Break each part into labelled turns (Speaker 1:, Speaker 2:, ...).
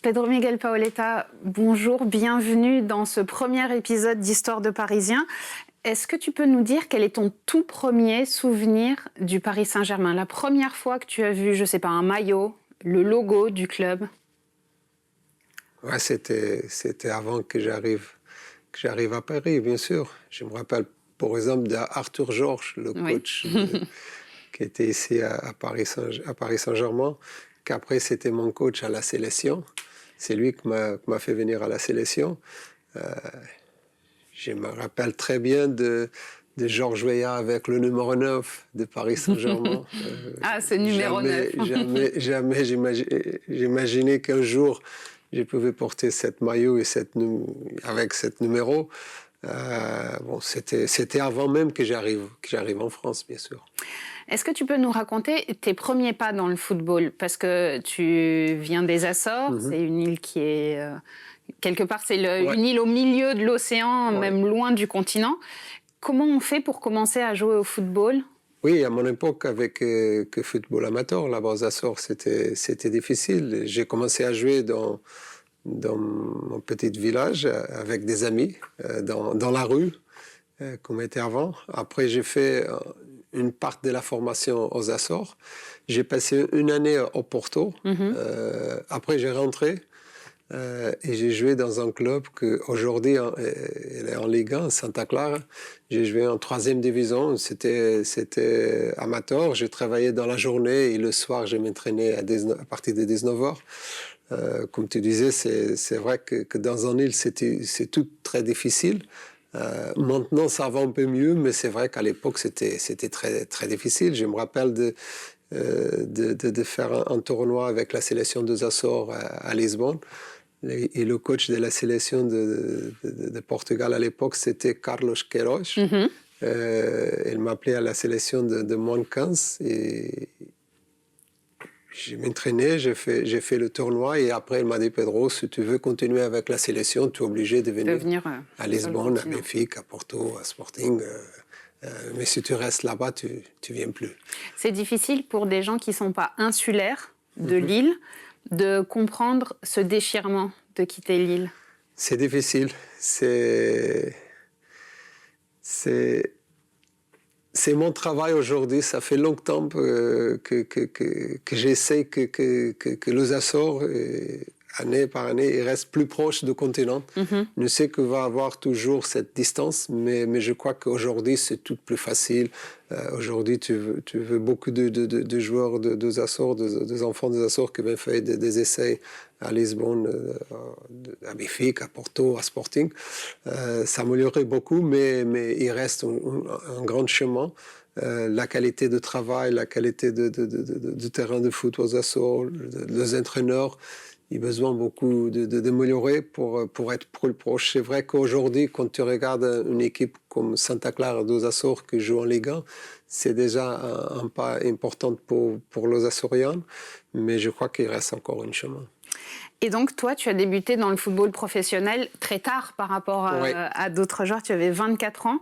Speaker 1: Pedro Miguel Paoletta, bonjour, bienvenue dans ce premier épisode d'Histoire de Parisien. Est-ce que tu peux nous dire quel est ton tout premier souvenir du Paris Saint-Germain? La première fois que tu as vu, je ne sais pas, un maillot, le logo du club?
Speaker 2: Ouais, c'était avant que j'arrive à Paris, bien sûr. Je me rappelle, par exemple, d'Arthur Georges, le coach qui était ici à Paris Saint-Germain, qu'après c'était mon coach à la sélection. C'est lui qui m'a fait venir à la sélection. Je me rappelle très bien de Georges Weah avec le numéro 9 de Paris Saint-Germain.
Speaker 1: Ah, ce numéro 9.
Speaker 2: Jamais j'imaginais qu'un jour je pouvais porter cette maillot et avec ce numéro. Bon, c'était avant même que j'arrive en France, bien sûr.
Speaker 1: Est-ce que tu peux nous raconter tes premiers pas dans le football? Parce que tu viens des Açores, c'est une île qui est... quelque part, c'est une île au milieu de l'océan, même loin du continent. Comment on fait pour commencer à jouer au football?
Speaker 2: Oui, à mon époque, avec que football amateur, là-bas aux Açores, c'était difficile. J'ai commencé à jouer dans mon petit village avec des amis, dans la rue, comme était avant. Après, j'ai fait une partie de la formation aux Açores. J'ai passé une année au Porto. Après, j'ai rentré et j'ai joué dans un club qu'aujourd'hui, elle est en Ligue 1, Santa Clara. J'ai joué en 3e division. C'était amateur. J'ai travaillé dans la journée et le soir, je m'entraînais à partir de 19h. Comme tu disais, c'est vrai que dans une île, c'est tout très difficile. Maintenant, ça va un peu mieux, mais c'est vrai qu'à l'époque, c'était très, très difficile. Je me rappelle de faire un tournoi avec la sélection des Açores à Lisbonne. Et le coach de la sélection de Portugal à l'époque, c'était Carlos Queiroz. Il m'appelait à la sélection de moins de 15. Et je m'entraînais, j'ai fait le tournoi et après il m'a dit: Pedro, si tu veux continuer avec la sélection, tu es obligé de venir à Lisbonne, à Benfica, à Porto, à Sporting. Mais si tu restes là-bas, tu ne viens plus.
Speaker 1: C'est difficile pour des gens qui ne sont pas insulaires de l'île de comprendre ce déchirement de quitter l'île.
Speaker 2: C'est difficile. C'est mon travail aujourd'hui. Ça fait longtemps que j'essaie que les Açores, année par année, ils restent plus proches du continent. Je sais qu'il va y avoir toujours cette distance, mais je crois qu'aujourd'hui, c'est tout plus facile. Aujourd'hui, tu veux beaucoup de joueurs des Açores, des enfants des Açores qui ont fait des essais à Lisbonne, à Benfica, à Porto, à Sporting. Ça améliorerait beaucoup, mais il reste un grand chemin. La qualité de travail, la qualité du terrain de foot aux Açores, les entraîneurs, ils ont besoin beaucoup d'améliorer pour être plus proche. C'est vrai qu'aujourd'hui, quand tu regardes une équipe comme Santa Clara dos Açores qui joue en Ligue 1, c'est déjà un pas important pour les Açoriens, mais je crois qu'il reste encore un chemin.
Speaker 1: Et donc, toi, tu as débuté dans le football professionnel très tard par rapport à d'autres joueurs. Tu avais 24 ans.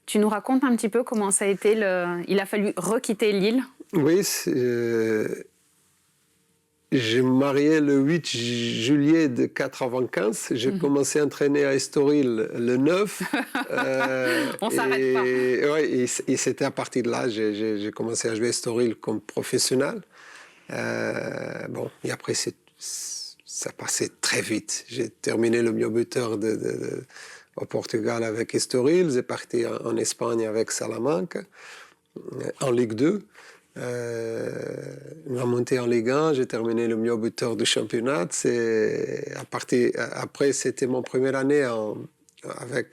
Speaker 1: Tu nous racontes un petit peu comment ça a été il a fallu requitter l'île?
Speaker 2: Oui, j'ai marié le 8 juillet de 95. J'ai commencé à entraîner à Estoril le 9.
Speaker 1: On ne s'arrête pas.
Speaker 2: Oui, et c'était à partir de là que j'ai commencé à jouer à Estoril comme professionnel. Bon, et après, ça passait très vite. J'ai terminé le meilleur buteur au Portugal avec Estoril. J'ai parti en Espagne avec Salamanca, en Ligue 2. On a monté en Ligue 1, j'ai terminé le meilleur buteur du championnat. Après, c'était mon première année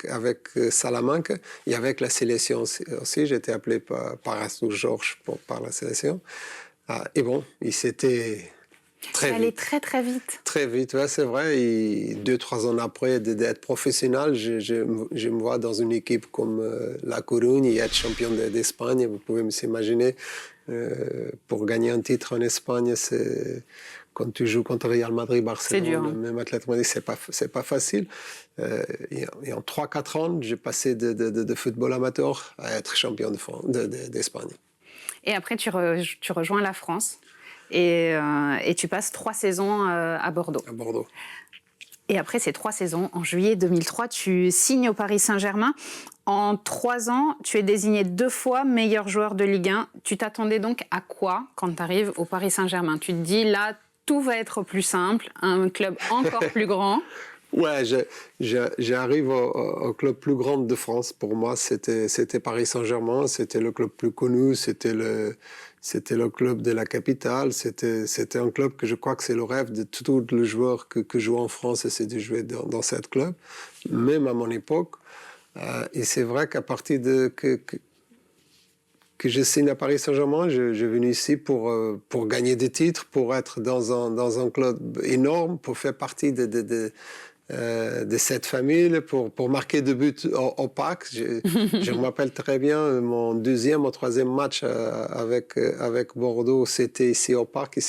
Speaker 2: avec Salamanca et avec la sélection aussi. J'ai été appelé par Arthur Georges par la sélection. Et bon, c'était
Speaker 1: ça allait très très vite.
Speaker 2: Très vite, ouais, c'est vrai. Et 2-3 ans après d'être professionnel, je me vois dans une équipe comme La Corugne et être champion d'Espagne. Vous pouvez s'imaginer, pour gagner un titre en Espagne, quand tu joues contre Real Madrid, Barcelone,
Speaker 1: c'est dur,
Speaker 2: même Atlético Madrid, c'est pas facile. Et en 3-4 ans, j'ai passé de football amateur à être champion d'Espagne.
Speaker 1: Et après, tu rejoins la France. et tu passes 3 saisons à Bordeaux.
Speaker 2: À Bordeaux.
Speaker 1: Et après ces 3 saisons, en juillet 2003, tu signes au Paris Saint-Germain. En 3 ans, tu es désigné 2 fois meilleur joueur de Ligue 1. Tu t'attendais donc à quoi quand tu arrives au Paris Saint-Germain? Tu te dis, là, tout va être plus simple, un club encore plus grand.
Speaker 2: Ouais, j'arrive au club plus grand de France. Pour moi, c'était Paris Saint-Germain. C'était le club plus connu. C'était le club de la capitale. C'était un club que je crois que c'est le rêve de tous les joueurs que jouent en France, c'est de jouer dans ce club, même à mon époque. Et c'est vrai qu'à partir de que je signe à Paris Saint-Germain, je suis venu ici pour gagner des titres, pour être dans un club énorme, pour faire partie de cette famille, pour marquer 2 buts au parc. Je me rappelle très bien, mon 2e ou 3e match avec Bordeaux, c'était ici au parc, et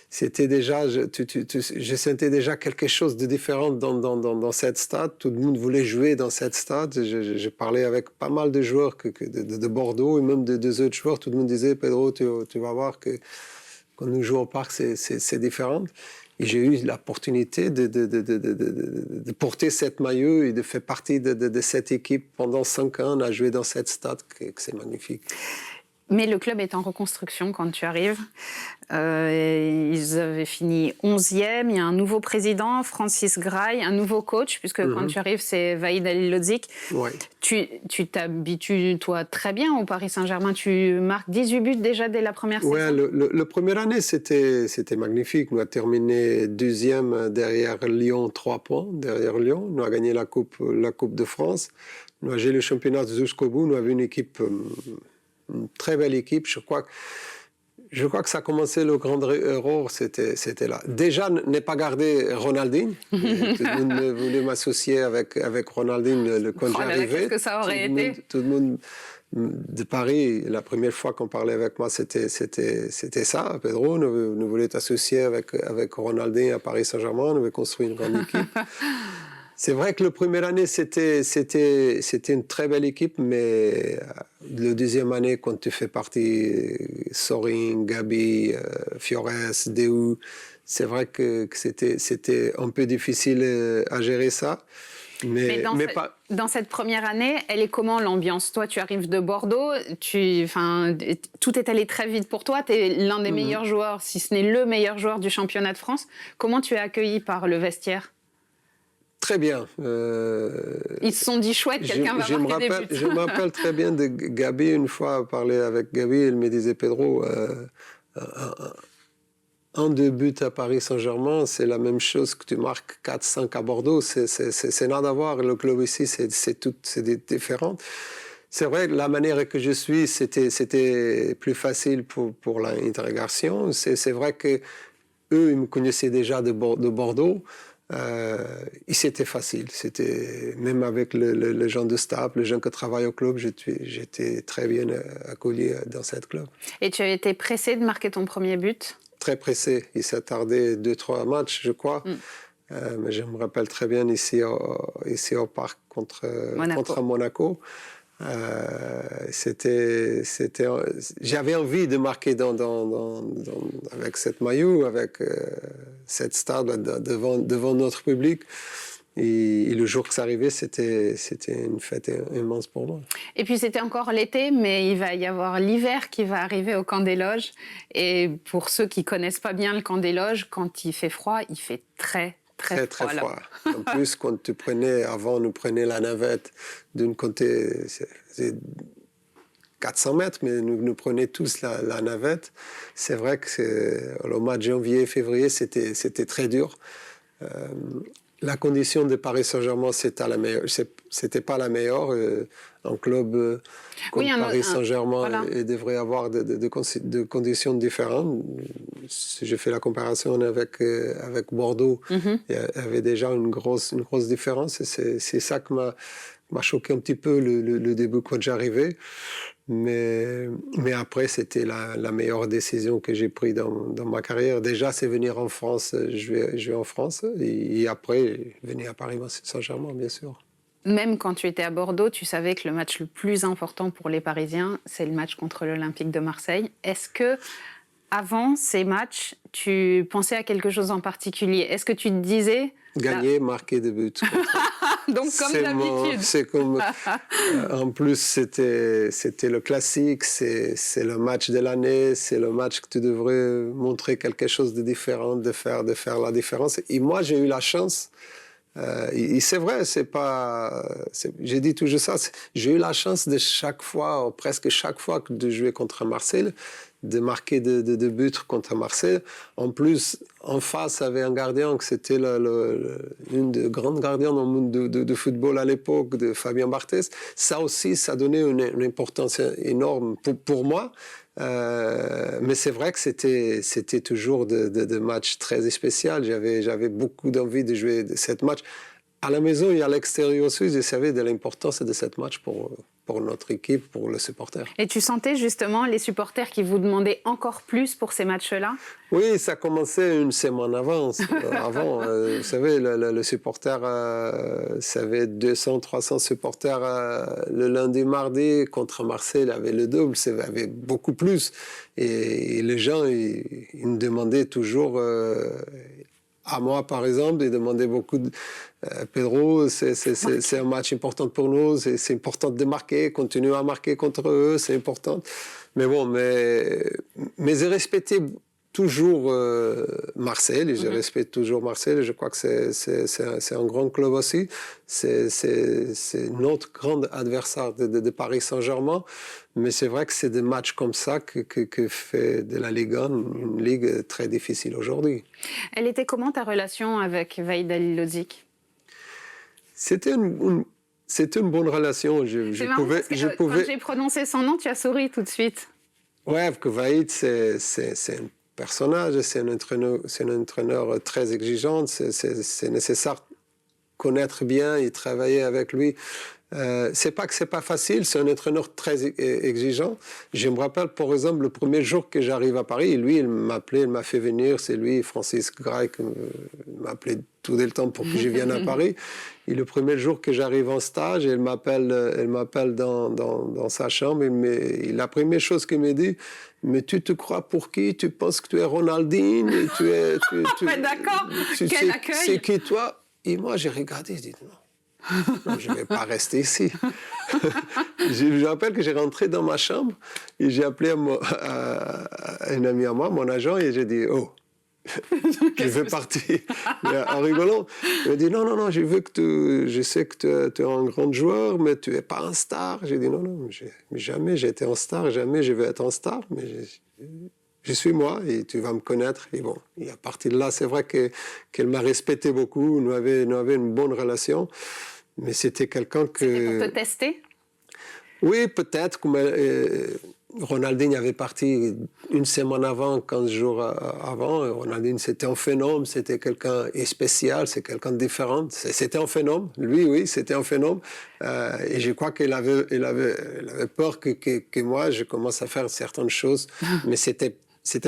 Speaker 2: c'était déjà, je sentais déjà quelque chose de différent dans cette stade. Tout le monde voulait jouer dans cette stade. Je parlais avec pas mal de joueurs de Bordeaux et même de autres joueurs. Tout le monde disait, Pedro, tu vas voir que quand nous jouons au parc, c'est différent. Et j'ai eu l'opportunité de porter cette maillot et de faire partie de cette équipe pendant 5 ans à jouer dans cette stade, que c'est magnifique.
Speaker 1: Mais le club est en reconstruction quand tu arrives. Ils avaient fini 11e. Il y a un nouveau président, Francis Grail, un nouveau coach, puisque quand tu arrives, c'est Vahid Halilhodžić.
Speaker 2: Ouais.
Speaker 1: Tu t'habitues, toi, très bien au Paris Saint-Germain. Tu marques 18 buts déjà dès la première saison.
Speaker 2: Ouais, la première année, c'était magnifique. Nous avons terminé 2e derrière Lyon, 3 points derrière Lyon. Nous avons gagné la Coupe de France. Nous avons joué le championnat jusqu'au bout. Nous avons une équipe... une très belle équipe. Je crois que ça a commencé, le grand erreur, c'était là. Déjà, ne pas garder Ronaldinho. Tout le monde voulait m'associer avec Ronaldinho quand j'arrivais.
Speaker 1: Qu'est-ce que ça aurait été?
Speaker 2: Tout le monde de Paris, la première fois qu'on parlait avec moi, c'était ça. Pedro, nous voulions t'associer avec Ronaldinho à Paris Saint-Germain. Nous voulions construire une grande équipe. C'est vrai que la première année, c'était une très belle équipe, mais la deuxième année, quand tu fais partie Sorin, Gabi, Fiores, Deu, c'est vrai que c'était un peu difficile à gérer ça. Mais
Speaker 1: dans cette première année, elle est comment l'ambiance? Toi, tu arrives de Bordeaux, tout est allé très vite pour toi. Tu es l'un des meilleurs joueurs, si ce n'est le meilleur joueur du championnat de France. Comment tu es accueilli par le vestiaire?
Speaker 2: Très bien.
Speaker 1: Ils se sont dit chouette, quelqu'un va marquer des buts.
Speaker 2: Je me rappelle très bien de Gabi, une fois, parler avec Gabi, elle me disait, Pedro, un 2 buts à Paris Saint-Germain, c'est la même chose que tu marques 4-5 à Bordeaux. C'est nada à voir. Le club ici, c'est différent. C'est vrai, la manière que je suis, c'était plus facile pour l'intégration. C'est vrai que eux, ils me connaissaient déjà de Bordeaux. Et c'était facile. Même avec les gens de staff, les gens qui travaillent au club, j'étais très bien accueilli dans ce club.
Speaker 1: Et tu as été pressé de marquer ton premier but?
Speaker 2: Très pressé. Il s'est tardé 2-3 matchs, je crois. Mais je me rappelle très bien ici au parc contre Monaco. J'avais envie de marquer avec cette maillot, avec cette star devant notre public. Et le jour que ça arrivait, c'était une fête immense pour moi.
Speaker 1: Et puis c'était encore l'été, mais il va y avoir l'hiver qui va arriver au Camp des Loges. Et pour ceux qui connaissent pas bien le Camp des Loges, quand il fait froid, il fait très froid.
Speaker 2: En plus, quand nous prenions la navette d'une côté, c'est 400 mètres, mais nous prenions tous la navette. C'est vrai que le mois de janvier, février, c'était très dur. La condition de Paris Saint-Germain, c'était pas la meilleure. Un club comme Paris Saint-Germain, voilà, devrait avoir de conditions différentes. Si je fais la comparaison avec Bordeaux, il y avait déjà une grosse différence. C'est ça qui m'a choqué un petit peu le début quand j'arrivais. Mais après, c'était la meilleure décision que j'ai prise dans ma carrière. Déjà, c'est venir en France, jouer en France. Et après, venir à Paris Saint-Germain, bien sûr.
Speaker 1: Même quand tu étais à Bordeaux, tu savais que le match le plus important pour les Parisiens, c'est le match contre l'Olympique de Marseille. Est-ce que avant ces matchs, tu pensais à quelque chose en particulier? Est-ce que tu te disais...
Speaker 2: Gagner, marquer des buts.
Speaker 1: Donc comme d'habitude.
Speaker 2: C'est comme... en plus, c'était le classique, c'est le match de l'année, c'est le match que tu devrais montrer quelque chose de différent, de faire la différence. Et moi, j'ai eu la chance... c'est vrai, j'ai dit toujours ça, j'ai eu la chance de chaque fois, presque chaque fois de jouer contre Marseille, de marquer de buts contre Marseille. En plus, en face, avait un gardien que c'était une des grandes gardiens dans le monde de football à l'époque, de Fabien Barthez. Ça aussi, ça donnait une importance énorme pour moi. Mais c'est vrai que c'était toujours de matchs très spéciaux. J'avais beaucoup d'envie de jouer cette match. À la maison et à l'extérieur aussi, je savais de l'importance de cette match pour notre équipe, pour les supporters.
Speaker 1: Et tu sentais justement les supporters qui vous demandaient encore plus pour ces matchs-là?
Speaker 2: Oui, ça commençait une semaine avant. Vous savez, le supporter, ça avait 200, 300 supporters le lundi, mardi. Contre Marseille, il avait le double, ça avait beaucoup plus. Et les gens, ils me demandaient toujours... à moi, par exemple, ils demandaient beaucoup Pedro, c'est un match important pour nous, c'est important de marquer, continuer à marquer contre eux, c'est important. Mais bon, mais j'ai respecté toujours Marseille, je respecte toujours Marseille, je crois que c'est un grand club aussi, c'est notre grand adversaire de Paris Saint-Germain, mais c'est vrai que c'est des matchs comme ça que fait de la Ligue 1 une ligue très difficile aujourd'hui.
Speaker 1: Elle était comment ta relation avec Vahid Halilhodžić?
Speaker 2: C'était une bonne relation.
Speaker 1: Quand j'ai prononcé son nom, tu as souri tout de suite.
Speaker 2: Ouais, parce que Vahid, c'est un personnage, c'est un entraîneur très exigeant. C'est nécessaire de connaître bien et travailler avec lui. C'est pas que c'est pas facile, c'est un entraîneur très exigeant. Je me rappelle, par exemple, le premier jour que j'arrive à Paris, lui, il m'a fait venir, c'est lui, Francis Gray, qui m'a appelé tout le temps pour que je vienne à Paris. Et le premier jour que j'arrive en stage, elle m'appelle dans sa chambre, et la première chose qu'il me dit, mais tu te crois pour qui? Tu penses que tu es Ronaldinho?
Speaker 1: D'accord, quel accueil!
Speaker 2: C'est qui toi? Et moi, j'ai regardé, je dis non. Non, je ne vais pas rester ici. Je me rappelle que j'ai rentré dans ma chambre et j'ai appelé un ami à moi, mon agent, et j'ai dit « Oh, je veux partir. » En rigolant, il m'a dit « Non, je sais que tu es un grand joueur, mais tu n'es pas un star. » J'ai dit « Non, jamais j'ai été un star, jamais je vais être un star, mais je suis moi et tu vas me connaître. » Et bon, et à partir de là, c'est vrai qu'elle m'a respecté beaucoup, nous avions une bonne relation. Mais c'était quelqu'un que...
Speaker 1: C'était pour te tester?
Speaker 2: Oui, peut-être. Ronaldinho avait parti une semaine avant, 15 jours avant. Ronaldinho, c'était un phénomène, c'était quelqu'un de spécial, c'est quelqu'un de différent. C'était un phénomène. Lui, oui, c'était un phénomène. Et je crois qu'il avait peur que moi, je commence à faire certaines choses. Mais c'était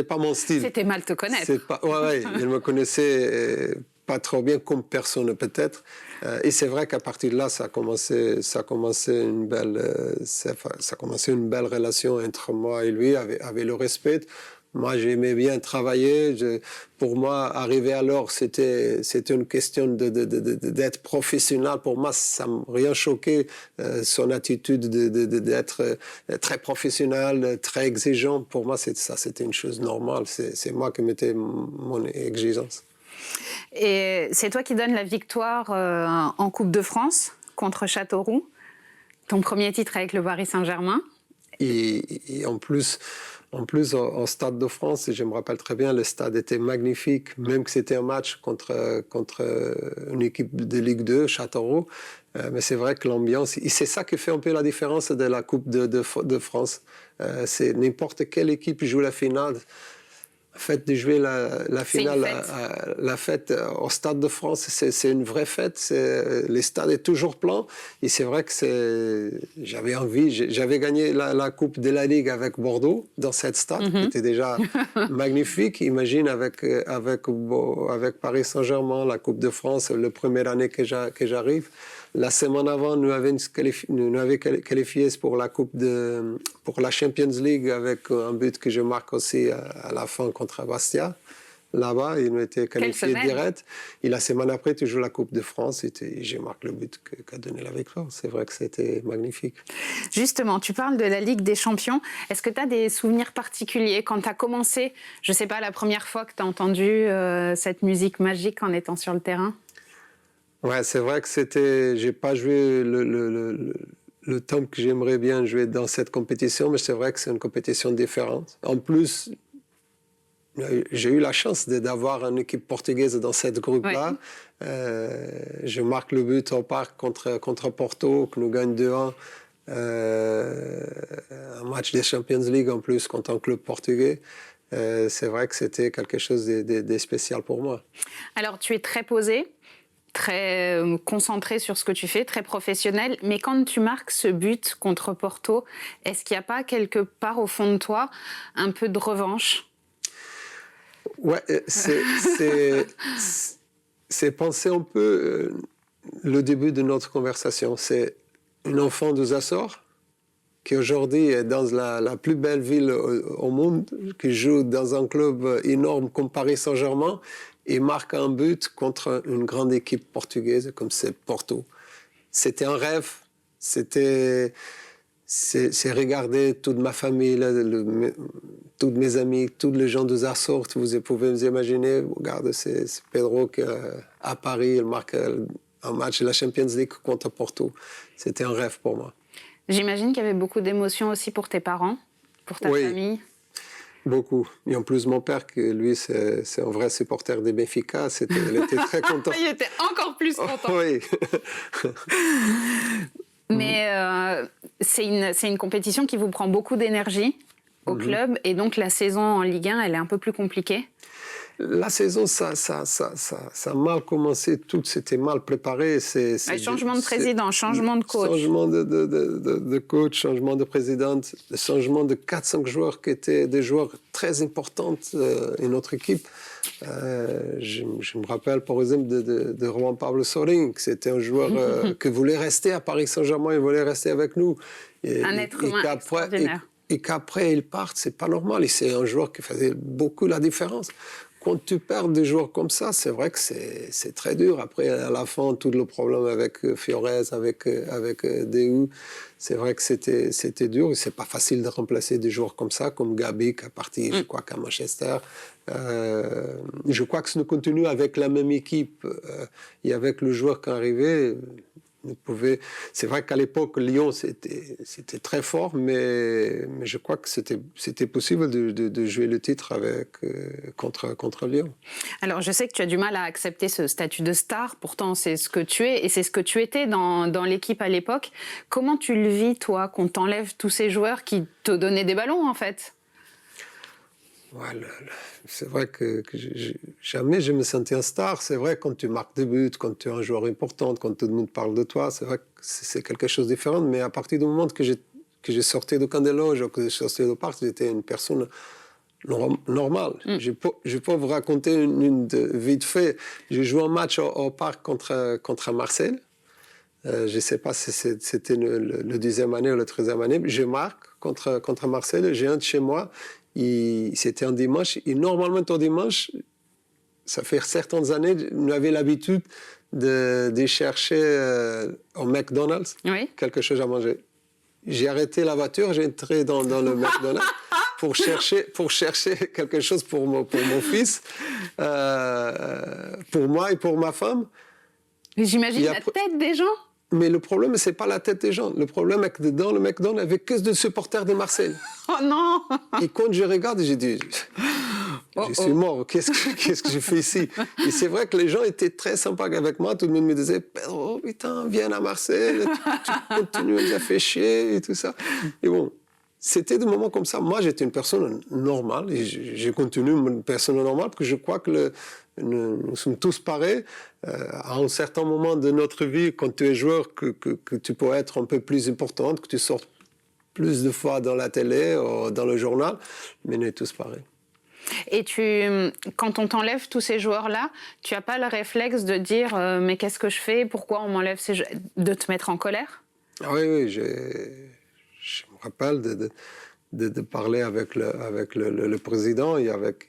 Speaker 2: pas mon style.
Speaker 1: C'était mal te connaître.
Speaker 2: Ouais, il me connaissait pas trop bien comme personne peut-être. Et c'est vrai qu'à partir de là, ça a commencé une belle relation entre moi et lui, avec le respect. Moi, j'aimais bien travailler. Pour moi, arriver à l'heure, c'était une question d'être professionnel. Pour moi, ça m'a rien choqué, son attitude d'être très professionnel, très exigeant. Pour moi, c'était une chose normale. C'est moi qui mettais mon exigence.
Speaker 1: Et c'est toi qui donnes la victoire en Coupe de France contre Châteauroux, ton premier titre avec le Paris Saint-Germain.
Speaker 2: Et en plus, au Stade de France, je me rappelle très bien, le stade était magnifique, même que c'était un match contre une équipe de Ligue 2, Châteauroux. Mais c'est vrai que l'ambiance, et c'est ça qui fait un peu la différence de la Coupe de France. C'est n'importe quelle équipe joue la finale. Le fait de jouer la finale, la fête au Stade de France, c'est une vraie fête. Les stades est toujours plein. Et c'est vrai que j'avais envie. J'avais gagné la Coupe de la Ligue avec Bordeaux dans cette stade, qui était déjà magnifique. Imagine avec Paris Saint-Germain, la Coupe de France, la première année que j'arrive. La semaine avant, nous avions qualifié pour la Champions League avec un but que je marque aussi à la fin contre Bastia. Là-bas, ils ont été qualifiés direct. Et la semaine après, tu joues la Coupe de France et je marque le but qui a donné la victoire. C'est vrai que c'était magnifique.
Speaker 1: Justement, tu parles de la Ligue des Champions. Est-ce que tu as des souvenirs particuliers quand tu as commencé, je ne sais pas, la première fois que tu as entendu cette musique magique en étant sur le terrain?
Speaker 2: Ouais, c'est vrai que j'ai pas joué le temps que j'aimerais bien jouer dans cette compétition, mais c'est vrai que c'est une compétition différente. En plus, j'ai eu la chance d'avoir une équipe portugaise dans cette groupe-là. Oui. Je marque le but au parc contre Porto, que nous gagnons 2-1. Un match des Champions League en plus contre un club portugais. C'est vrai que c'était quelque chose de spécial pour moi.
Speaker 1: Alors, tu es très posé, très concentré sur ce que tu fais, très professionnel. Mais quand tu marques ce but contre Porto, est-ce qu'il n'y a pas quelque part au fond de toi un peu de revanche?
Speaker 2: Ouais, c'est penser un peu le début de notre conversation. C'est une enfant des Açores qui aujourd'hui est dans la plus belle ville au monde, qui joue dans un club énorme comme Paris Saint-Germain et marque un but contre une grande équipe portugaise comme c'est Porto. C'était un rêve, c'est regarder toute ma famille, tous mes amis, tous les gens des Açores, vous pouvez vous imaginer, regarde, c'est Pedro qui à Paris, il marque un match de la Champions League contre Porto. C'était un rêve pour moi.
Speaker 1: J'imagine qu'il y avait beaucoup d'émotions aussi pour tes parents, pour ta famille.
Speaker 2: Beaucoup. Et en plus, mon père, qui lui, c'est un vrai supporter des Benfica, il était très content.
Speaker 1: Il était encore plus content.
Speaker 2: Oui.
Speaker 1: Mais c'est une compétition qui vous prend beaucoup d'énergie au club, et donc la saison en Ligue 1, elle est un peu plus compliquée.
Speaker 2: La saison, ça a mal commencé, tout s'était mal préparé.
Speaker 1: Changement de président, changement de coach.
Speaker 2: Changement de coach, changement de présidente, changement de 4-5 joueurs qui étaient des joueurs très importants dans notre équipe. Je me rappelle par exemple de Juan Pablo Sorin, qui c'était un joueur qui voulait rester à Paris Saint-Germain, il voulait rester avec nous.
Speaker 1: Un être humain extraordinaire.
Speaker 2: Et qu'après il parte, c'est pas normal. Et c'est un joueur qui faisait beaucoup la différence. Quand tu perds des joueurs comme ça, c'est vrai que c'est très dur. Après, à la fin, tout le problème avec Fiorez, avec Deu, c'est vrai que c'était dur. Et c'est pas facile de remplacer des joueurs comme ça, comme Gabi, qui est parti, je crois, qu'à Manchester. Je crois que si nous continuons avec la même équipe et avec le joueur qui est arrivé, c'est vrai qu'à l'époque, Lyon, c'était très fort, mais je crois que c'était possible de jouer le titre contre Lyon.
Speaker 1: Alors, je sais que tu as du mal à accepter ce statut de star, pourtant c'est ce que tu es, et c'est ce que tu étais dans l'équipe à l'époque. Comment tu le vis, toi, qu'on t'enlève tous ces joueurs qui te donnaient des ballons, en fait ?
Speaker 2: Ouais, c'est vrai que jamais je me sentais un star. C'est vrai quand tu marques des buts, quand tu es un joueur important, quand tout le monde parle de toi, c'est vrai que c'est quelque chose de différent. Mais à partir du moment que j'ai sorti du camp des loges, que j'ai sorti du parc, j'étais une personne normale. Je peux vous raconter une vite fait. J'ai joué un match au parc contre Marseille. Je ne sais pas si c'était le 10e année ou la 13e année. Je marque contre Marseille. J'ai un de chez moi. C'était un dimanche, et normalement un dimanche, ça fait certaines années, nous avions l'habitude de chercher au McDonald's quelque chose à manger. J'ai arrêté la voiture, j'ai entré dans le McDonald's pour chercher quelque chose pour mon fils, pour moi et pour ma femme.
Speaker 1: J'imagine la tête des gens.
Speaker 2: Mais le problème, ce n'est pas la tête des gens. Le problème est que dans le McDonald's, il n'y avait que des supporters de Marseille.
Speaker 1: Oh non!
Speaker 2: Et quand je regarde, j'ai dit, je suis mort, qu'est-ce que je fais ici? Et c'est vrai que les gens étaient très sympas avec moi. Tout le monde me disait, oh putain, viens à Marseille, tu continues, il a fait chier et tout ça. Et bon, c'était des moments comme ça. Moi, j'étais une personne normale et je continue une personne normale parce que je crois que nous sommes tous pareils. À un certain moment de notre vie, quand tu es joueur, que tu peux être un peu plus importante, que tu sortes plus de fois dans la télé ou dans le journal, mais nous sommes tous pareils.
Speaker 1: Et quand on t'enlève tous ces joueurs-là, tu n'as pas le réflexe de dire mais qu'est-ce que je fais? Pourquoi on m'enlève ces joueurs? De te mettre en colère?
Speaker 2: Oui, je me rappelle de parler avec le président et avec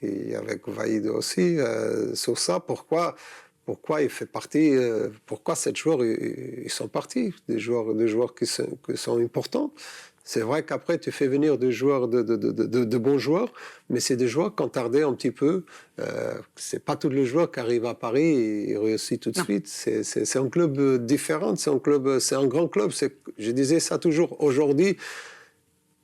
Speaker 2: Vaïd aussi sur ça. Pourquoi il fait partie, pourquoi ces joueurs ils sont partis, des joueurs qui sont importants. C'est vrai qu'après, tu fais venir des joueurs, de bons joueurs, mais c'est des joueurs qui ont tardé un petit peu. C'est pas tous les joueurs qui arrivent à Paris et réussissent tout de suite. C'est un club différent, c'est un grand club. Je disais ça toujours. Aujourd'hui,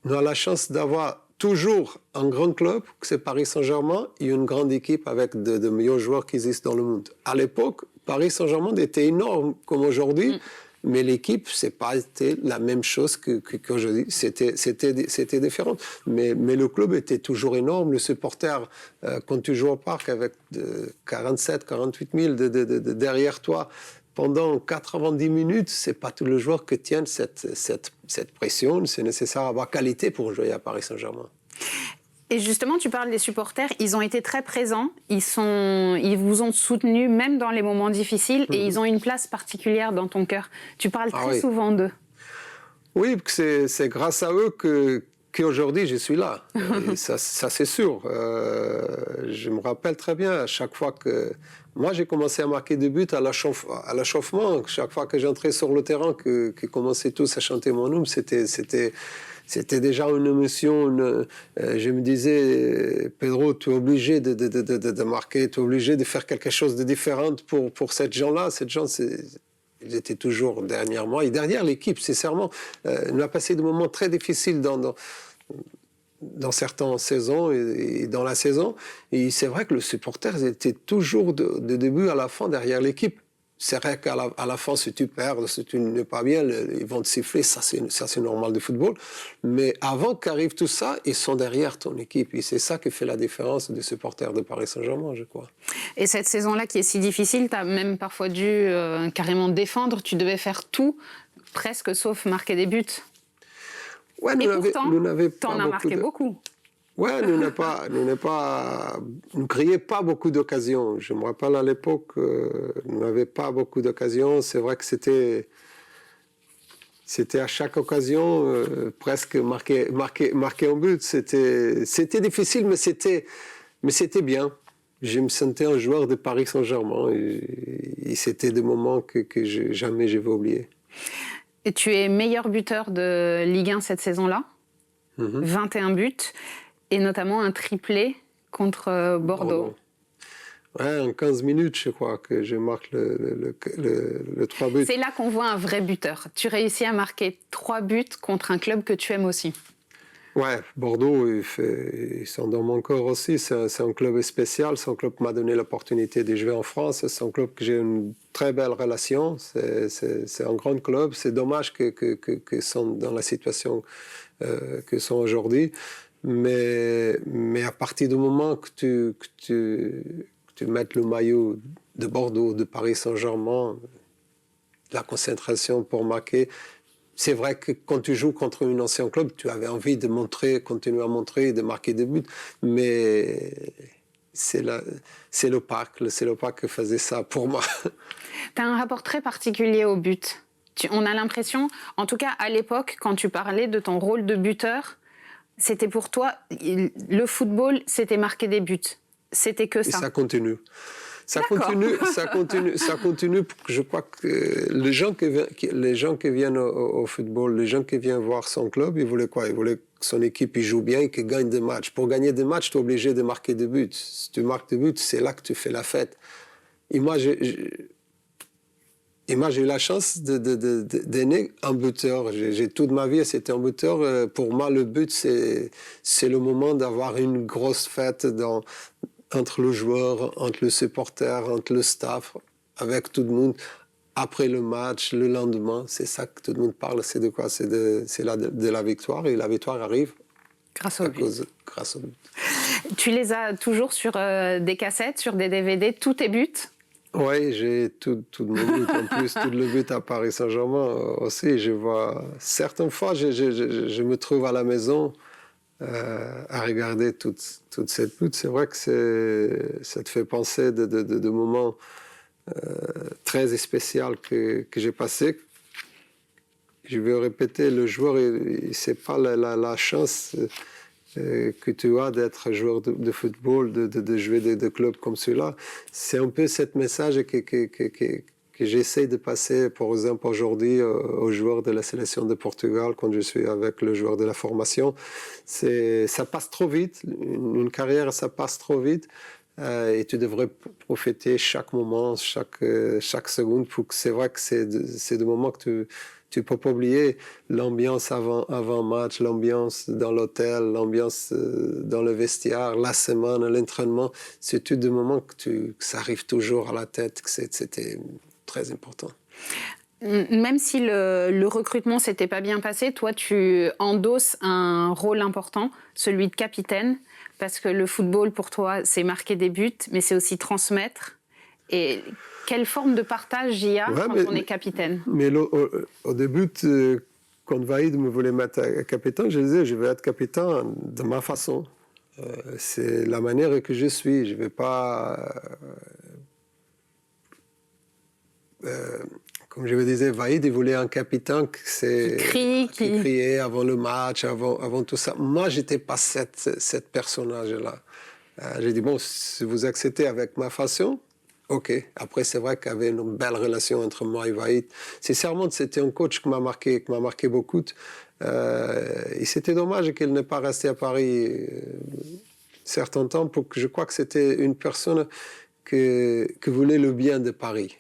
Speaker 2: on a la chance d'avoir toujours un grand club, c'est Paris Saint-Germain, et une grande équipe avec de meilleurs joueurs qui existent dans le monde. À l'époque, Paris Saint-Germain était énorme comme aujourd'hui. Mais l'équipe, c'est pas été la même chose qu'aujourd'hui. C'était différent. Mais le club était toujours énorme. Le supporter, quand tu joues au parc avec 47, 48 000 derrière toi, pendant 90 minutes, c'est pas tous les joueurs qui tiennent cette pression. C'est nécessaire d'avoir qualité pour jouer à Paris Saint-Germain.
Speaker 1: Et justement, tu parles des supporters, ils ont été très présents, ils vous ont soutenu même dans les moments difficiles et ils ont une place particulière dans ton cœur. Tu parles très souvent d'eux.
Speaker 2: Oui, c'est grâce à eux qu'aujourd'hui je suis là. Et ça c'est sûr. Je me rappelle très bien à chaque fois que... Moi, j'ai commencé à marquer des buts à l'échauffement. Chaque fois que j'entrais sur le terrain, que commençaient tous à chanter mon nom, c'était déjà une émotion. Je me disais, Pedro, tu es obligé de marquer, tu es obligé de faire quelque chose de différent pour ces gens-là. Ces gens, ils étaient toujours derrière moi et derrière l'équipe, sincèrement. On a passé des moments très difficiles dans certaines saisons et dans la saison. Et c'est vrai que les supporters étaient toujours de début à la fin derrière l'équipe. C'est vrai qu'à la fin, si tu perds, si tu n'es pas bien, ils vont te siffler, ça c'est normal du football. Mais avant qu'arrive tout ça, ils sont derrière ton équipe. Et c'est ça qui fait la différence des supporters de Paris Saint-Germain, je crois.
Speaker 1: Et cette saison-là qui est si difficile, tu as même parfois dû carrément défendre. Tu devais faire tout, presque sauf marquer des buts.
Speaker 2: Ouais,
Speaker 1: et pourtant, tu en as marqué beaucoup.
Speaker 2: Ouais, nous ne créions pas beaucoup d'occasions. Je me rappelle à l'époque, nous n'avions pas beaucoup d'occasions. C'est vrai que c'était à chaque occasion presque marquer un but. C'était difficile, mais c'était bien. Je me sentais un joueur de Paris Saint-Germain et c'était des moments que jamais je vais oublier.
Speaker 1: Et tu es meilleur buteur de Ligue 1 cette saison-là, 21 buts. Et notamment un triplé contre Bordeaux.
Speaker 2: Ouais, en 15 minutes, je crois, que je marque le 3 buts.
Speaker 1: C'est là qu'on voit un vrai buteur. Tu réussis à marquer 3 buts contre un club que tu aimes aussi.
Speaker 2: Ouais, Bordeaux, ils sont dans mon corps aussi. C'est un club spécial. C'est un club qui m'a donné l'opportunité de jouer en France. C'est un club que j'ai une très belle relation. C'est un grand club. C'est dommage qu'ils sont dans la situation qu'ils sont aujourd'hui. Mais à partir du moment que tu mettes le maillot de Bordeaux, de Paris Saint-Germain, la concentration pour marquer, c'est vrai que quand tu joues contre un ancien club, tu avais envie de continuer à montrer, de marquer des buts, mais c'est le parc qui faisait ça pour moi.
Speaker 1: Tu as un rapport très particulier au but. On a l'impression, en tout cas à l'époque, quand tu parlais de ton rôle de buteur, c'était pour toi, le football, c'était marquer des buts. C'était que ça.
Speaker 2: Et ça continue. Ça continue. Je crois que les gens qui viennent au football, les gens qui viennent voir son club, ils voulaient quoi? Ils voulaient que son équipe joue bien et qu'il gagne des matchs. Pour gagner des matchs, tu es obligé de marquer des buts. Si tu marques des buts, c'est là que tu fais la fête. Et moi, j'ai eu la chance d'aimer un buteur. Toute ma vie, c'était un buteur. Pour moi, le but, c'est le moment d'avoir une grosse fête entre le joueur, entre le supporter, entre le staff, avec tout le monde. Après le match, le lendemain, c'est ça que tout le monde parle. C'est de quoi? C'est de la victoire. Et la victoire arrive grâce au but.
Speaker 1: Tu les as toujours sur des cassettes, sur des DVD, tous tes buts?
Speaker 2: Oui, j'ai tout mon but. En plus, tout le but à Paris Saint-Germain aussi. Je vois certaines fois, je me trouve à la maison à regarder toute cette lutte. C'est vrai que ça te fait penser de moments très spéciaux que j'ai passés. Je vais répéter, le joueur, c'est pas la chance que tu as d'être joueur de football, de jouer de clubs comme celui-là. C'est un peu ce message que j'essaie de passer, par exemple, aujourd'hui aux joueurs de la sélection de Portugal, quand je suis avec le joueur de la formation. Ça passe trop vite, une carrière, ça passe trop vite. Et tu devrais profiter chaque moment, chaque seconde. C'est vrai que c'est des moments que tu peux pas oublier. L'ambiance avant match, l'ambiance dans l'hôtel, l'ambiance dans le vestiaire, la semaine, l'entraînement. C'est tout des moments que ça arrive toujours à la tête, que c'était très important.
Speaker 1: Même si le recrutement s'était pas bien passé, toi tu endosses un rôle important, celui de capitaine, parce que le football pour toi c'est marquer des buts, mais c'est aussi transmettre. Et quelle forme de partage il y a quand on est capitaine?
Speaker 2: Mais au début, quand Vahid me voulait mettre capitaine, je disais je vais être capitaine de ma façon. C'est la manière que je suis. Je vais pas comme je vous disais, Vahid, il voulait un capitaine qui criait avant le match, avant tout ça. Moi, je n'étais pas cette personnage-là. J'ai dit, bon, si vous acceptez avec ma façon, ok. Après, c'est vrai qu'il y avait une belle relation entre moi et Vahid. Sincèrement, c'était un coach qui m'a marqué beaucoup. Et c'était dommage qu'il n'ait pas resté à Paris certain temps, pour que je crois que c'était une personne que voulait le bien de Paris.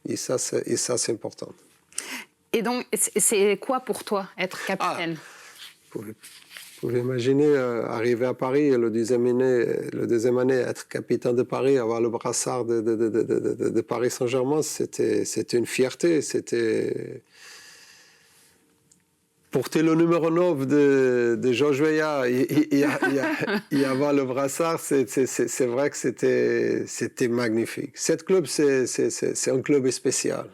Speaker 2: Et ça, c'est important.
Speaker 1: Et donc, c'est quoi pour toi, être capitaine?
Speaker 2: Vous pouvez imaginer arriver à Paris, le deuxième année, être capitaine de Paris, avoir le brassard de Paris Saint-Germain, c'était une fierté. C'était porter le numéro 9 de Georges Weah et avoir le brassard, c'est vrai que c'était magnifique. Cet club, c'est un club spécial.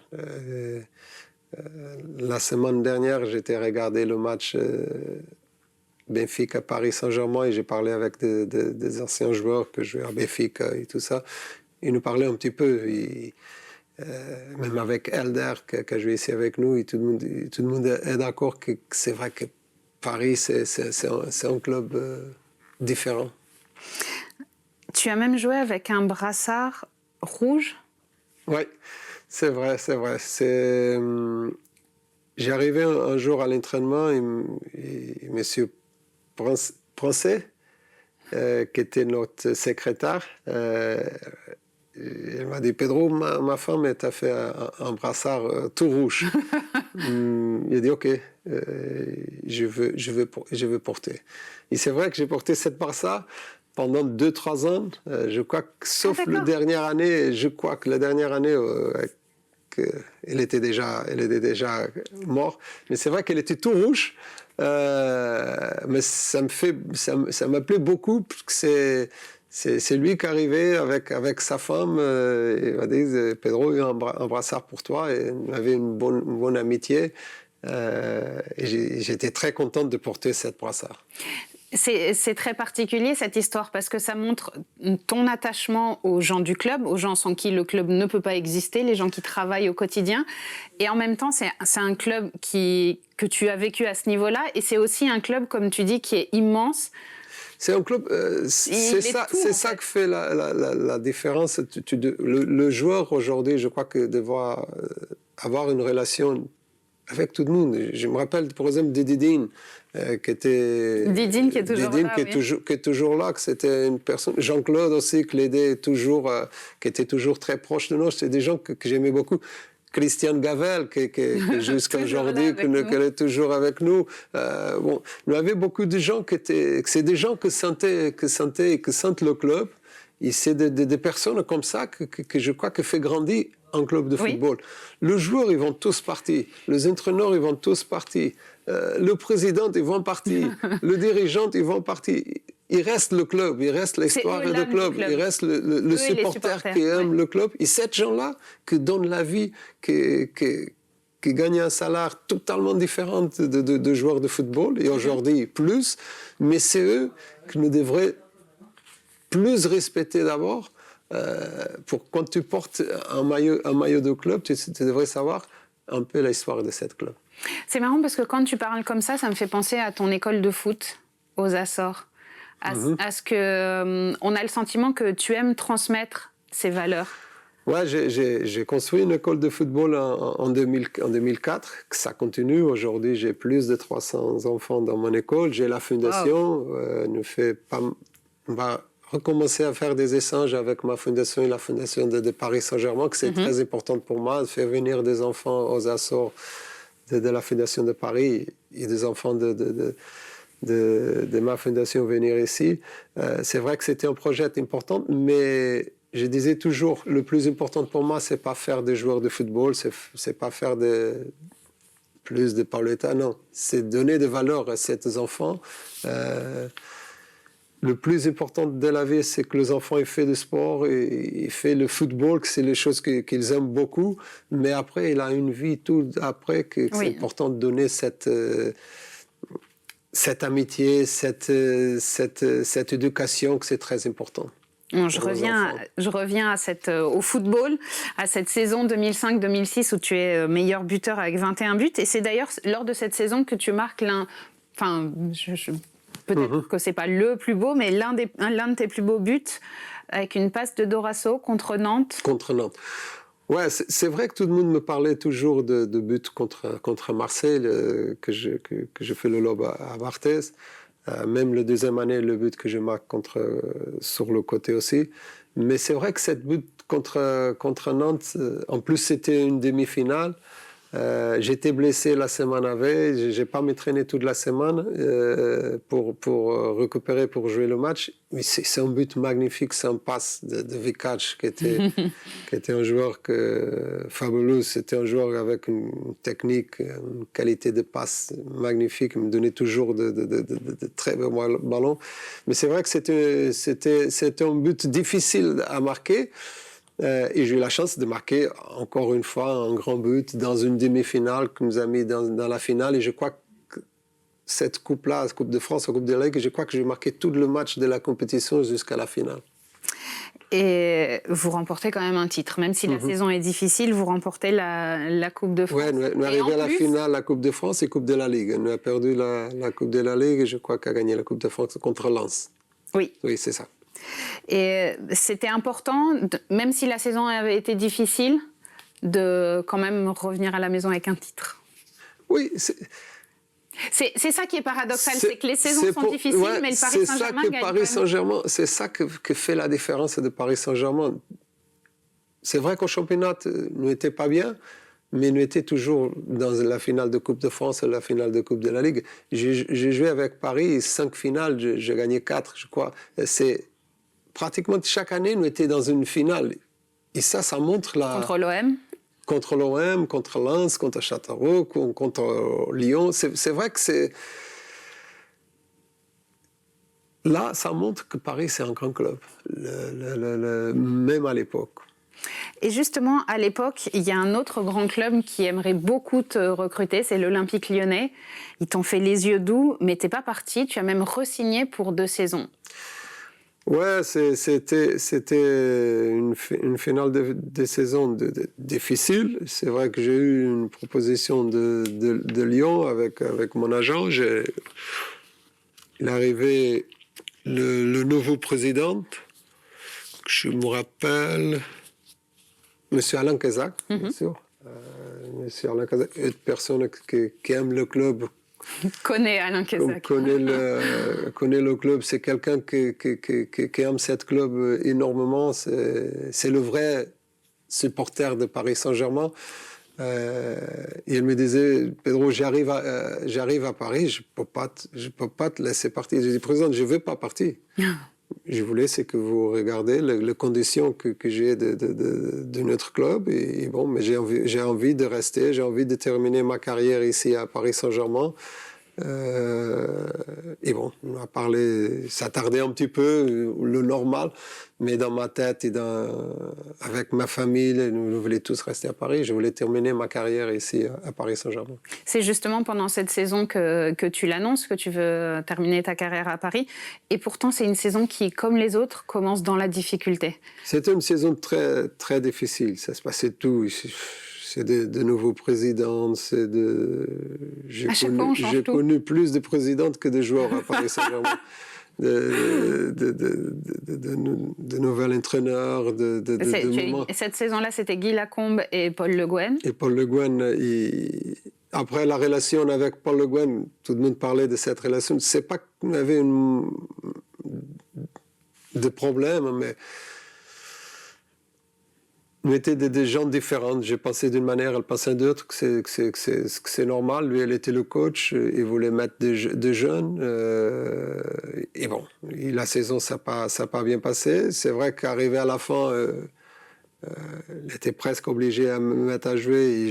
Speaker 2: La semaine dernière, j'étais regarder le match Benfica Paris Saint-Germain et j'ai parlé avec des anciens joueurs que jouaient à Benfica et tout ça. Ils nous parlaient un petit peu. Même avec Elder qui a joué ici avec nous, et tout le monde est d'accord que c'est vrai que Paris, c'est un club différent.
Speaker 1: Tu as même joué avec un brassard rouge? Oui,
Speaker 2: c'est vrai. J'ai arrivé un jour à l'entraînement et M. Prancet, qui était notre secrétaire, elle m'a dit, Pedro, ma femme t'a fait un brassard tout rouge. Il a dit, ok, je veux porter. Et c'est vrai que j'ai porté cette brassard pendant 2-3 ans. Je crois que, sauf la dernière année, elle était déjà morte. Mais c'est vrai qu'elle était tout rouge. Mais ça m'a plu beaucoup, parce que c'est lui qui arrivait avec sa femme. Il m'a dit, Pedro, il y a un brassard pour toi. Et on avait une bonne amitié. Et j'étais très contente de porter cette brassard.
Speaker 1: C'est très particulier cette histoire, parce que ça montre ton attachement aux gens du club, aux gens sans qui le club ne peut pas exister, les gens qui travaillent au quotidien. Et en même temps, c'est un club que tu as vécu à ce niveau-là. Et c'est aussi un club, comme tu dis, qui est immense.
Speaker 2: C'est un club, c'est ça qui fait la différence. Le joueur aujourd'hui, je crois que doit avoir une relation avec tout le monde. Je me rappelle, par exemple, de Didine, qui est toujours là, que c'était une personne. Jean-Claude aussi, qui l'aidait toujours, qui était toujours très proche de nous. C'est des gens que j'aimais beaucoup. Christiane Gavel, qui jusqu'à aujourd'hui, qui est toujours avec nous. Bon, il y avait beaucoup de gens c'est des gens que sentent le club. Et c'est des personnes comme ça que je crois que fait grandir un club de football. Oui. Les joueurs, ils vont tous partir. Les entraîneurs, ils vont tous partir. Le président, ils vont partir. Le dirigeant, ils vont partir. Il reste le club, il reste l'histoire du club, il reste le supporter qui aime le club. Et ces gens-là qui donnent la vie, qui qui gagnent un salaire totalement différent de joueurs de football, et aujourd'hui plus, mais c'est eux que nous devrions plus respecter d'abord. Pour quand tu portes un maillot de club, tu devrais savoir un peu l'histoire de cette club.
Speaker 1: C'est marrant parce que quand tu parles comme ça me fait penser à ton école de foot aux Açores. À ce que on a le sentiment que tu aimes transmettre ces valeurs.
Speaker 2: Ouais, j'ai construit une école de football en 2004. Ça continue. Aujourd'hui, j'ai plus de 300 enfants dans mon école. J'ai la fondation. Wow. On va recommencer à faire des échanges avec ma fondation et la fondation de Paris Saint-Germain, que c'est très important pour moi, de faire venir des enfants aux Açores de la fondation de Paris et des enfants de ma fondation venir ici. C'est vrai que c'était un projet important, mais je disais toujours, le plus important pour moi, c'est pas faire des joueurs de football, c'est pas faire plus de Paoletta, non. C'est donner des valeurs à ces enfants. Le plus important de la vie, c'est que les enfants aient fait du sport, ils font le football, que c'est les choses qu'ils aiment beaucoup, mais après, il a une vie tout après, que c'est important de donner cette amitié, cette éducation, que c'est très important.
Speaker 1: Je reviens au football, à cette saison 2005-2006 où tu es meilleur buteur avec 21 buts. Et c'est d'ailleurs lors de cette saison que tu marques peut-être que c'est pas le plus beau, mais l'un de tes plus beaux buts avec une passe de Dorasso contre Nantes.
Speaker 2: Contre Nantes. Ouais, c'est vrai que tout le monde me parlait toujours de buts contre Marseille, que je fais le lob à Barthez. Même la deuxième année, le but que je marque sur le côté aussi. Mais c'est vrai que cette but contre Nantes, en plus c'était une demi-finale. J'étais blessé la semaine avant, j'ai pas m'entraîné toute la semaine pour récupérer, pour jouer le match. Mais c'est un but magnifique, c'est un passe de Vikac qui était un joueur fabuleux. C'était un joueur avec une technique, une qualité de passe magnifique. Il me donnait toujours de très bons ballons. Mais c'est vrai que c'était un but difficile à marquer. Et j'ai eu la chance de marquer encore une fois un grand but dans une demi-finale que nous a mis dans la finale. Et je crois que cette coupe-là, la Coupe de France, la Coupe de la Ligue, je crois que j'ai marqué tout le match de la compétition jusqu'à la finale.
Speaker 1: Et vous remportez quand même un titre. Même si la saison est difficile, vous remportez la Coupe de France.
Speaker 2: Oui, nous arrivons à la finale, la Coupe de France et Coupe de la Ligue. Nous avons perdu la Coupe de la Ligue et je crois qu'on a gagné la Coupe de France contre Lens.
Speaker 1: Oui.
Speaker 2: Oui, c'est ça.
Speaker 1: Et c'était important, même si la saison avait été difficile, de quand même revenir à la maison avec un titre.
Speaker 2: Oui,
Speaker 1: c'est ça qui est paradoxal, c'est que les saisons sont difficiles, mais le Paris Saint-Germain gagne.
Speaker 2: Paris Saint-Germain, c'est ça que fait la différence de Paris Saint-Germain. C'est vrai qu'au championnat, nous n'étions pas bien, mais nous étions toujours dans la finale de Coupe de France et la finale de Coupe de la Ligue. J'ai joué avec Paris 5 finales, j'ai gagné 4, je crois. Pratiquement chaque année, nous étions dans une finale. Et ça montre la...
Speaker 1: Contre l'OM.
Speaker 2: Contre l'OM, contre Lens, contre Châteauroux, contre Lyon. C'est vrai que c'est... Là, ça montre que Paris, c'est un grand club, même à l'époque.
Speaker 1: Et justement, à l'époque, il y a un autre grand club qui aimerait beaucoup te recruter, c'est l'Olympique Lyonnais. Ils t'ont fait les yeux doux, mais tu n'es pas parti, tu as même re-signé pour 2 saisons.
Speaker 2: Ouais, c'était une finale de saison difficile. C'est vrai que j'ai eu une proposition de Lyon avec mon agent. Il est arrivé le nouveau président, je me rappelle, Monsieur Alain Cazac, bien sûr. Monsieur Alain Cazac, une personne qui aime le club.
Speaker 1: Connaît Alain Cazac.
Speaker 2: Connaît le club, c'est quelqu'un qui aime ce club énormément. C'est le vrai supporter de Paris Saint-Germain. Il me disait, Pedro, j'arrive à Paris, je peux pas te laisser partir. J'ai dit, président, je ne veux pas partir. Je voulais, c'est que vous regardez les conditions que j'ai de notre club. Et bon, mais j'ai envie de rester, j'ai envie de terminer ma carrière ici à Paris Saint-Germain. Et bon, on a parlé, ça tardait un petit peu, le normal, mais dans ma tête et avec ma famille, nous voulions tous rester à Paris. Je voulais terminer ma carrière ici à Paris Saint-Germain.
Speaker 1: C'est justement pendant cette saison que tu l'annonces, que tu veux terminer ta carrière à Paris. Et pourtant, c'est une saison qui, comme les autres, commence dans la difficulté.
Speaker 2: C'était une saison très, très difficile. Ça se passait tout. C'est de nouveaux présidents. J'ai connu plus de présidentes que de joueurs à Paris Saint-Germain. de nouveaux entraîneurs.
Speaker 1: Cette saison-là, c'était Guy Lacombe et Paul Le Guen.
Speaker 2: Et Paul Le Guen, après la relation avec Paul Le Guen, tout le monde parlait de cette relation. C'est pas qu'on avait de problèmes, mais nous étions des gens différents. J'ai pensé d'une manière, elle pensait d'autre, que c'est normal. Lui, elle était le coach, il voulait mettre des jeunes. Et bon, la saison, ça n'a pas bien passé. C'est vrai qu'arrivé à la fin, elle était presque obligée à me mettre à jouer. Et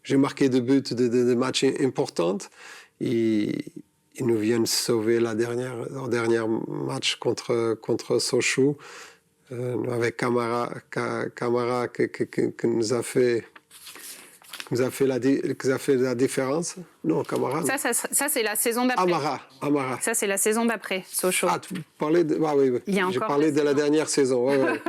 Speaker 2: j'ai marqué 2 buts de matchs importants. Et ils nous viennent sauver leur dernier match contre Sochaux. Avec Camara qui nous a fait la différence. Non, Camara.
Speaker 1: Ça c'est la saison d'après.
Speaker 2: Amara.
Speaker 1: Ça, c'est la saison d'après, Sochaux.
Speaker 2: Ah, tu parlais de... Ah, oui. J'ai parlé de la dernière saison. Ouais.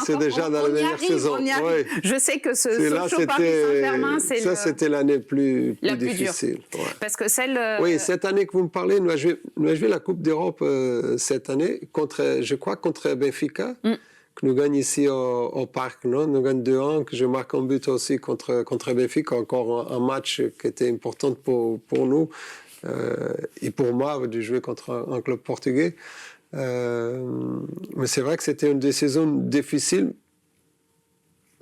Speaker 2: C'est déjà dans la dernière saison. Ouais.
Speaker 1: Je sais que Sochaux Paris Saint-Germain,
Speaker 2: c'était l'année plus difficile.
Speaker 1: Ouais. Parce que celle...
Speaker 2: Oui, cette année que vous me parlez, nous avons joué la Coupe d'Europe cette année, je crois contre Benfica. Que nous gagnons ici au Parc, non? Nous gagnons 2-1, que je marque un but aussi contre Benfica, encore un match qui était important pour nous et pour moi de jouer contre un club portugais. Mais c'est vrai que c'était une des saisons difficiles.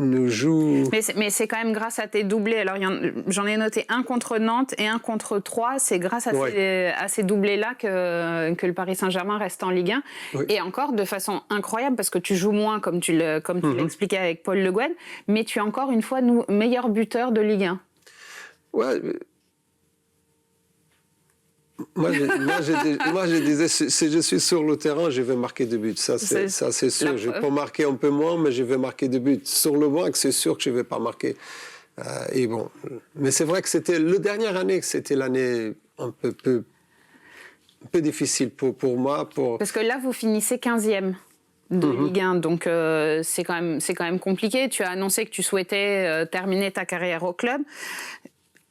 Speaker 2: Nous jouons...
Speaker 1: Mais c'est quand même grâce à tes doublés. Alors j'en ai noté un contre Nantes et un contre Troyes. C'est grâce à ces doublés-là que le Paris Saint-Germain reste en Ligue 1. Oui. Et encore de façon incroyable, parce que tu joues moins, comme tu l'expliquais avec Paul Le Guen, mais tu es encore une fois meilleur buteur de Ligue 1.
Speaker 2: Ouais. Moi, je disais, si je suis sur le terrain, je vais marquer 2 buts. Ça, c'est sûr. Je peux marquer un peu moins, mais je vais marquer 2 buts. Sur le banc, c'est sûr que je ne vais pas marquer. Et bon. Mais c'est vrai que c'était la dernière année, c'était l'année un peu difficile pour moi.
Speaker 1: Parce que là, vous finissez 15e de Ligue 1, donc c'est quand même compliqué. Tu as annoncé que tu souhaitais terminer ta carrière au club.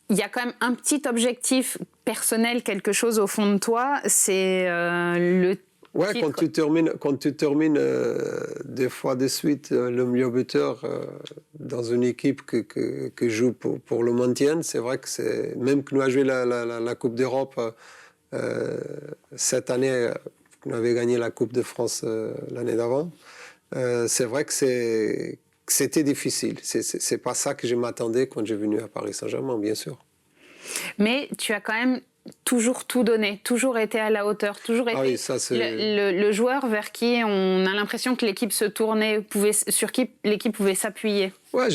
Speaker 1: Il y a quand même un petit objectif personnel, quelque chose au fond de toi, c'est le
Speaker 2: ouais,
Speaker 1: titre.
Speaker 2: Quand tu termines 2 fois de suite le meilleur buteur dans une équipe que joue pour le maintien, c'est vrai que même que nous avons joué la Coupe d'Europe cette année, nous avions gagné la Coupe de France l'année d'avant, c'est vrai que c'était difficile. C'est pas ça que je m'attendais quand j'ai venu à Paris Saint-Germain, bien sûr.
Speaker 1: Mais tu as quand même toujours tout donné, toujours été à la hauteur, toujours été le joueur vers qui on a l'impression que l'équipe se tournait, sur qui l'équipe pouvait s'appuyer.
Speaker 2: Ouais,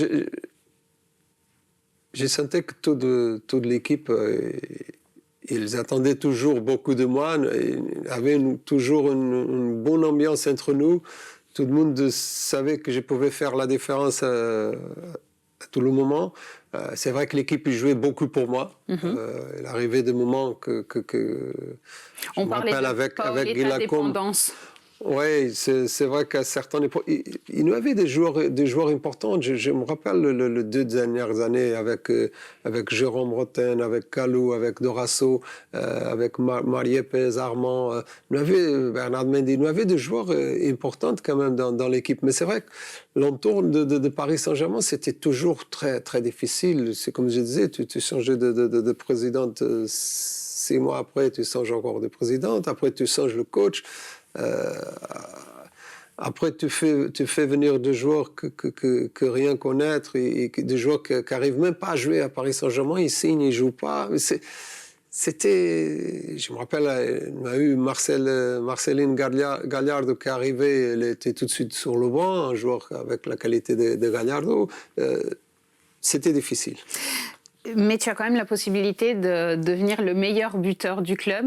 Speaker 2: j'ai senti que toute l'équipe, ils attendaient toujours beaucoup de moi, il y avait toujours une bonne ambiance entre nous. Tout le monde savait que je pouvais faire la différence à tout le moment. C'est vrai que l'équipe jouait beaucoup pour moi. Il arrivait des moments que
Speaker 1: on parlait avec Guy Lacombe.
Speaker 2: Oui, c'est vrai qu'à certains époques, il y avait des joueurs importants. Je me rappelle les 2 dernières années avec Jérôme Rotten, avec Kalou, avec Dorasso, avec Mariépez, Armand. Bernard Mendy. Il y avait des joueurs importants quand même dans l'équipe. Mais c'est vrai que l'entour de Paris Saint-Germain, c'était toujours très, très difficile. C'est comme je disais, tu changeais de présidente 6 mois après, tu changes encore de présidente. Après, tu changes le coach. Après, tu fais venir des joueurs que rien connaître et des joueurs qui n'arrivent même pas à jouer à Paris Saint-Germain. Ils signent, ils ne jouent pas. C'était... Je me rappelle, on a eu Marceline Gallardo qui arrivait, elle était tout de suite sur le banc, un joueur avec la qualité de Gallardo. C'était difficile.
Speaker 1: Mais tu as quand même la possibilité de devenir le meilleur buteur du club.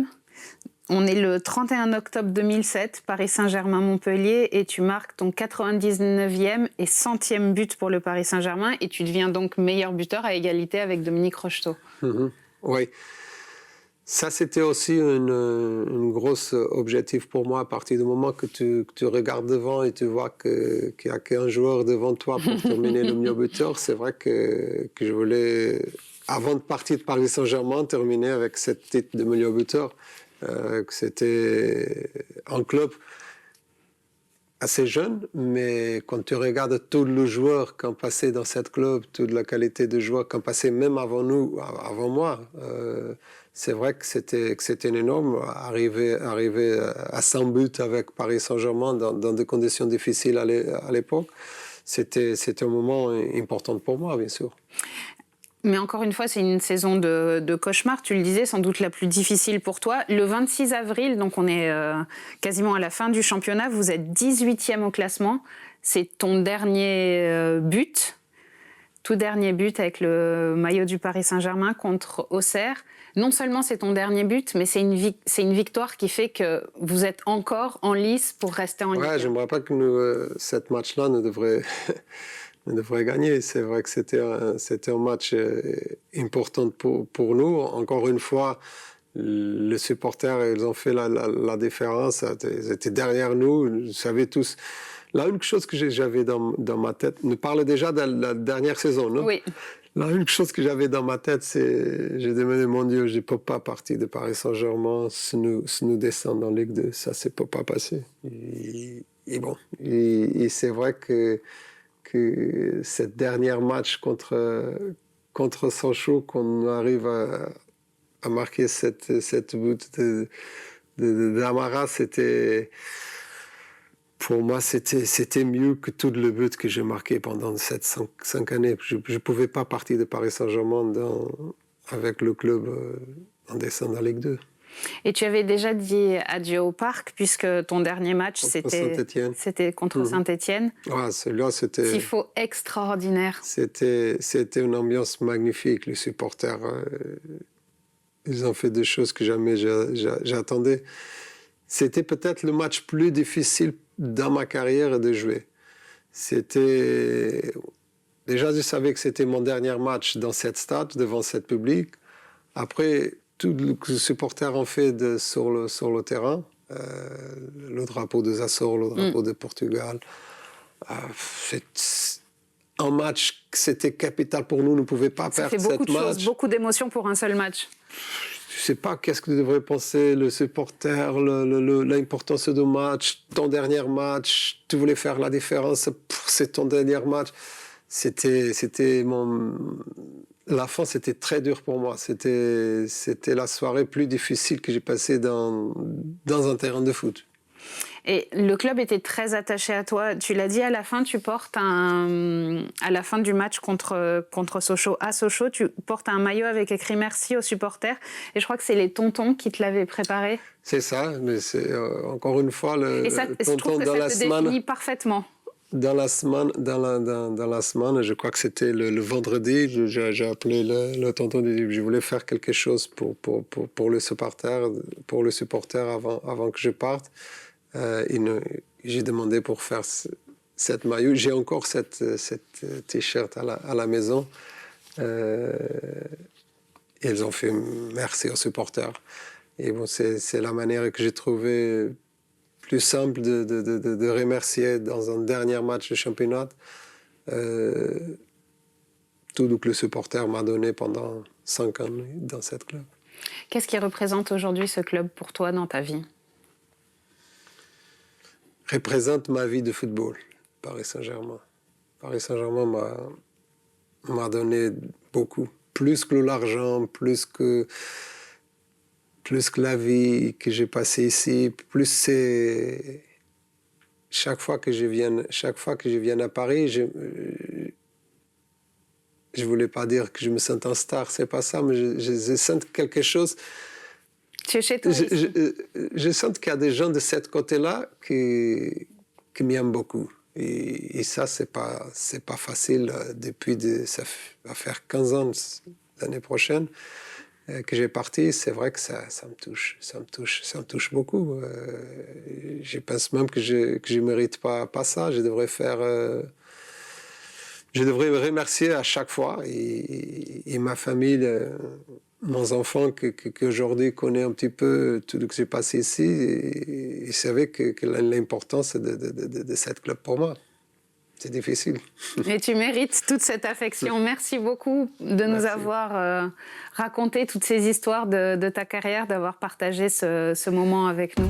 Speaker 1: On est le 31 octobre 2007, Paris Saint-Germain-Montpellier, et tu marques ton 99e et 100e but pour le Paris Saint-Germain, et tu deviens donc meilleur buteur à égalité avec Dominique Rocheteau.
Speaker 2: Oui. Ça, c'était aussi une grosse objectif pour moi. À partir du moment que tu regardes devant et tu vois qu'il n'y a qu'un joueur devant toi pour terminer le meilleur buteur, c'est vrai que je voulais, avant de partir de Paris Saint-Germain, terminer avec cette titre de meilleur buteur. Que c'était un club assez jeune, mais quand tu regardes tous les joueurs qui ont passé dans cette club, toute la qualité de joueurs qui ont passé même avant nous, avant moi, c'est vrai que c'était énorme. Arriver à 100 buts avec Paris Saint-Germain dans des conditions difficiles à l'époque, c'était un moment important pour moi, bien sûr.
Speaker 1: Mais encore une fois, c'est une saison de cauchemar. Tu le disais, sans doute la plus difficile pour toi. Le 26 avril, donc on est quasiment à la fin du championnat, vous êtes 18e au classement. C'est ton dernier but, tout dernier but avec le maillot du Paris Saint-Germain contre Auxerre. Non seulement c'est ton dernier but, mais c'est une victoire qui fait que vous êtes encore en lice pour rester en Ligue 1.
Speaker 2: Ouais, j'aimerais pas que cette match-là ne devrait... On devrait gagner. C'est vrai que c'était un match important pour nous. Encore une fois, les supporters, ils ont fait la différence. Ils étaient derrière nous. Vous savez tous. La une chose que j'avais dans ma tête, nous parle déjà de la dernière saison, non?
Speaker 1: Oui.
Speaker 2: La une chose que j'avais dans ma tête, c'est, j'ai demandé, mon Dieu, je ne peux pas partir de Paris Saint-Germain si nous descendons en Ligue 2. Ça ne s'est pas passé. Et bon, et c'est vrai que cette dernière match contre Sochaux, qu'on arrive à marquer cette but d'Amara, pour moi, c'était mieux que tout le but que j'ai marqué pendant ces 5 années. Je ne pouvais pas partir de Paris Saint-Germain avec le club en descendant en Ligue 2.
Speaker 1: Et tu avais déjà dit adieu au Parc, puisque ton dernier match, c'était contre Saint-Étienne.
Speaker 2: Ouais, celui-là, c'était...
Speaker 1: Tifo extraordinaire.
Speaker 2: C'était une ambiance magnifique. Les supporters, ils ont fait des choses que jamais j'attendais. C'était peut-être le match plus difficile dans ma carrière de jouer. Déjà, je savais que c'était mon dernier match dans cette stade, devant cette public. Après... tout ce que les supporters ont fait sur le terrain, le drapeau des Açores, le drapeau de Portugal. C'est un match, c'était capital pour nous, nous ne pouvions pas perdre ce match.
Speaker 1: Ça fait beaucoup de choses, beaucoup d'émotions pour un seul match.
Speaker 2: Je ne sais pas qu'est-ce que devrait penser le supporter, l'importance du match, ton dernier match, tu voulais faire la différence, c'est ton dernier match. La fin, c'était très dur pour moi. C'était la soirée plus difficile que j'ai passée dans un terrain de foot.
Speaker 1: Et le club était très attaché à toi. Tu l'as dit, à la fin, tu portes à la fin du match contre Sochaux, à Sochaux, tu portes un maillot avec écrit merci aux supporters. Et je crois que c'est les tontons qui te l'avaient préparé.
Speaker 2: C'est ça, mais c'est encore une fois le
Speaker 1: tonton je trouve que
Speaker 2: dans
Speaker 1: ça
Speaker 2: la
Speaker 1: te
Speaker 2: semaine.
Speaker 1: Définit parfaitement.
Speaker 2: Dans la semaine, je crois que c'était le vendredi, j'ai appelé le tonton, je voulais faire quelque chose pour le supporter avant que je parte. J'ai demandé pour faire cette maillot. J'ai encore cette t-shirt à la maison. Ils ont fait merci aux supporters. Et bon, c'est la manière que j'ai trouvée plus simple de remercier dans un dernier match de championnat tout ce que le supporter m'a donné pendant 5 ans dans cette club.
Speaker 1: Qu'est-ce qui représente aujourd'hui ce club pour toi dans ta vie?
Speaker 2: Représente ma vie de football, Paris Saint-Germain. Paris Saint-Germain m'a donné beaucoup, plus que l'argent, plus que la vie que j'ai passée ici, plus c'est... Chaque fois que je viens à Paris, je voulais pas dire que je me sens un star, c'est pas ça, mais je sens quelque chose...
Speaker 1: Tu es chez toi
Speaker 2: je sens qu'il y a des gens de ce côté-là qui m'aiment beaucoup. Et ça, c'est pas facile. Ça va faire 15 ans l'année prochaine, que j'ai parti, c'est vrai que ça me touche beaucoup. Je pense même que je mérite pas ça. Je devrais remercier à chaque fois et ma famille, mes enfants qui aujourd'hui connaissent un petit peu tout ce qui s'est passé ici, et ils savaient que l'importance de cette club pour moi. C'est difficile.
Speaker 1: Mais tu mérites toute cette affection. Merci beaucoup de nous avoir raconté toutes ces histoires de ta carrière, d'avoir partagé ce moment avec nous.